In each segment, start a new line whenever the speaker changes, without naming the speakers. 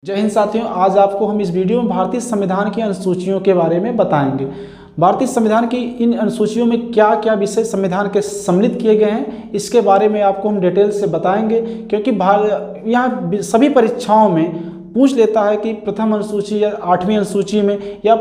जय हिंद साथियों, आज आपको हम इस वीडियो में भारतीय संविधान की अनुसूचियों के बारे में बताएंगे। भारतीय संविधान की इन अनुसूचियों में क्या क्या विषय संविधान के सम्मिलित किए गए हैं, इसके बारे में आपको हम डिटेल से बताएंगे। क्योंकि यहाँ सभी परीक्षाओं में पूछ लेता है कि प्रथम अनुसूची या 8वीं अनुसूची में या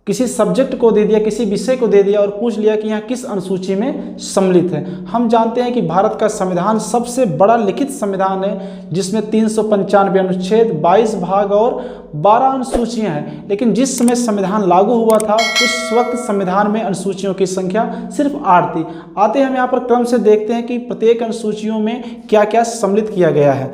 किसी सब्जेक्ट को दे दिया, किसी विषय को दे दिया और पूछ लिया कि यहाँ किस अनुसूची में सम्मिलित है। हम जानते हैं कि भारत का संविधान सबसे बड़ा लिखित संविधान है, जिसमें 395 अनुच्छेद, 22 भाग और 12 अनुसूचियां हैं। लेकिन जिस समय संविधान लागू हुआ था उस वक्त संविधान में अनुसूचियों की संख्या सिर्फ 8 थी। आते हम यहाँ पर क्रम से देखते हैं कि प्रत्येक अनुसूचियों में क्या क्या सम्मिलित किया गया है।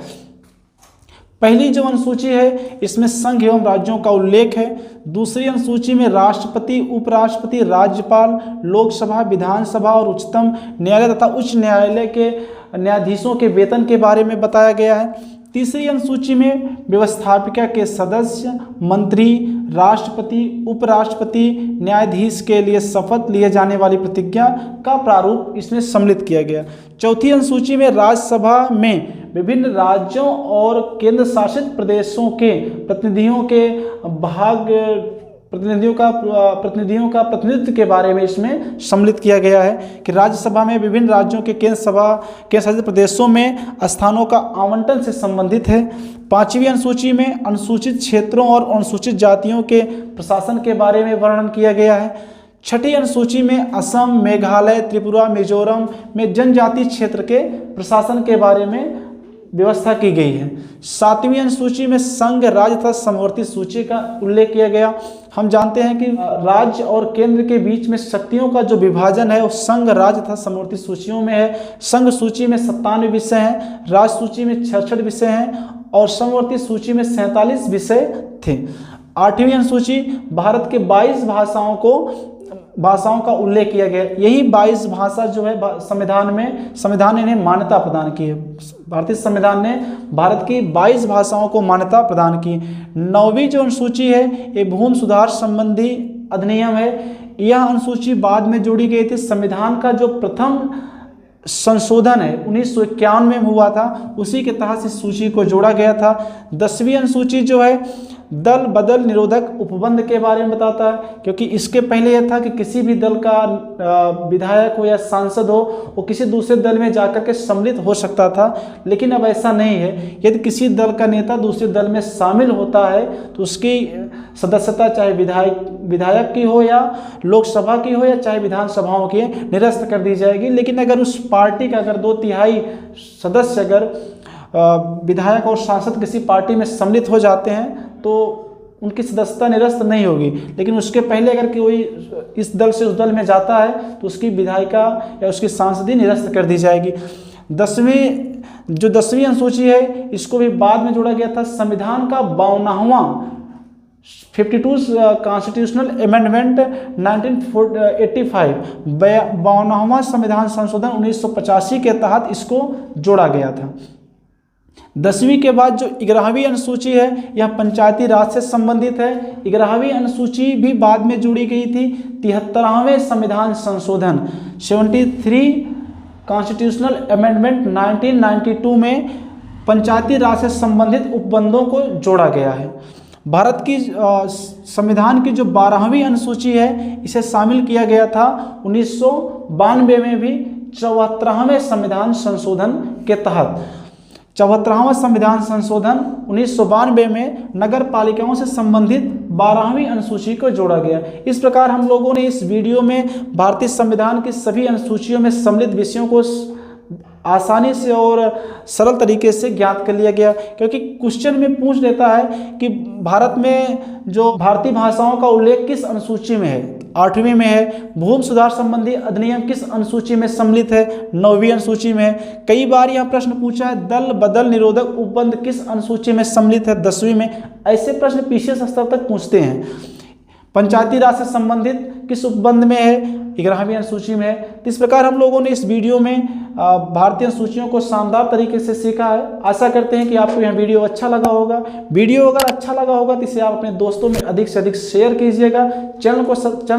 पहली जो अनुसूची है इसमें संघ एवं राज्यों का उल्लेख है। दूसरी अनुसूची में राष्ट्रपति, उपराष्ट्रपति, राज्यपाल, लोकसभा, विधानसभा और उच्चतम न्यायालय तथा उच्च न्यायालय के न्यायाधीशों के वेतन के बारे में बताया गया है। तीसरी अनुसूची में व्यवस्थापिका के सदस्य, मंत्री, राष्ट्रपति, उपराष्ट्रपति, न्यायाधीश के लिए शपथ लिए जाने वाली प्रतिज्ञा का प्रारूप इसमें सम्मिलित किया गया। चौथी अनुसूची में राज्यसभा में विभिन्न राज्यों और केंद्र शासित प्रदेशों के प्रतिनिधियों का प्रतिनिधित्व के बारे में इसमें सम्मिलित किया गया है कि राज्यसभा में विभिन्न राज्यों के केंद्र शासित प्रदेशों में स्थानों का आवंटन से संबंधित है। पांचवी अनुसूची में अनुसूचित क्षेत्रों और अनुसूचित जातियों के प्रशासन के बारे में वर्णन किया गया है। छठी अनुसूची में असम, मेघालय, त्रिपुरा, मिजोरम में जनजाति क्षेत्र के प्रशासन के बारे में व्यवस्था की गई है। सातवीं अनुसूची में संघ, राज्य तथा समवर्ती सूची का उल्लेख किया गया। हम जानते हैं कि राज्य और केंद्र के बीच में शक्तियों का जो विभाजन है वो संघ, राज्य तथा समवर्ती सूचियों में है। संघ सूची में 97 विषय हैं, राज्य सूची में 66 विषय हैं और समवर्ती सूची में 47 विषय थे। आठवीं अनुसूची भारत के 22 भाषाओं का उल्लेख किया गया। यही 22 भाषा जो है संविधान ने इन्हें मान्यता प्रदान की है। भारतीय संविधान ने भारत की 22 भाषाओं को मान्यता प्रदान की। 9वीं जो अनुसूची है ये भूमि सुधार संबंधी अधिनियम है। यह अनुसूची बाद में जोड़ी गई थी। संविधान का जो प्रथम संशोधन है 1951 में हुआ था, उसी के तहत इस सूची को जोड़ा गया था। 10वीं अनुसूची जो है दल बदल निरोधक उपबंध के बारे में बताता है। क्योंकि इसके पहले यह था कि किसी भी दल का विधायक हो या सांसद हो वो किसी दूसरे दल में जाकर के सम्मिलित हो सकता था, लेकिन अब ऐसा नहीं है। यदि किसी दल का नेता दूसरे दल में शामिल होता है तो उसकी सदस्यता चाहे विधायक की हो या लोकसभा की हो या चाहे विधानसभाओं की, निरस्त कर दी जाएगी। लेकिन अगर उस पार्टी का अगर 2/3 सदस्य अगर विधायक और सांसद किसी पार्टी में सम्मिलित हो जाते हैं तो उनकी सदस्यता निरस्त नहीं होगी। लेकिन उसके पहले अगर कोई इस दल से उस दल में जाता है तो उसकी विधायिका या उसकी सांसदी निरस्त कर दी जाएगी। 10वीं अनुसूची है इसको भी बाद में जोड़ा गया था। संविधान का 52वां 52 कॉन्स्टिट्यूशनल अमेंडमेंट 1985 52वां संविधान संशोधन 1985 के तहत इसको जोड़ा गया था। 10वीं के बाद जो 11वीं अनुसूची है यह पंचायती राज से संबंधित है। 11वीं अनुसूची भी बाद में जोड़ी गई थी। 73वें संविधान संशोधन 73 कॉन्स्टिट्यूशनल अमेंडमेंट 1992 में पंचायती राज से संबंधित उपबंधों को जोड़ा गया है। भारत की संविधान की जो 12वीं अनुसूची है इसे शामिल किया गया था 1992 में भी 74वें संविधान संशोधन के तहत। 74वां संविधान संशोधन 1992 में नगर पालिकाओं से संबंधित 12वीं अनुसूची को जोड़ा गया। इस प्रकार हम लोगों ने इस वीडियो में भारतीय संविधान की सभी अनुसूचियों में सम्मिलित विषयों को आसानी से और सरल तरीके से ज्ञात कर लिया गया। क्योंकि क्वेश्चन में पूछ लेता है कि भारत में जो भारतीय भाषाओं का उल्लेख किस अनुसूची में है, 8वीं में है। भूमि सुधार संबंधी अधिनियम किस अनुसूची में सम्मिलित है, 9वीं अनुसूची में है। कई बार यह प्रश्न पूछा है दल बदल निरोधक उपबंध किस अनुसूची में सम्मिलित है, 10वीं में। ऐसे प्रश्न पीछे स्तर तक पूछते हैं। पंचायती राज से संबंधित किस उपबंध में है, 11वीं अनुसूची में है। इस प्रकार हम लोगों ने इस वीडियो में भारतीय अनुसूचियों को शानदार तरीके से सीखा है। आशा करते हैं कि आपको यह वीडियो अच्छा लगा होगा। वीडियो अगर अच्छा लगा होगा तो इसे आप अपने दोस्तों में अधिक से अधिक शेयर कीजिएगा। चैनल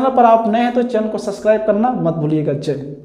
पर आप नए हैं तो चैनल को सब्सक्राइब करना मत भूलिएगा। जय हिंद।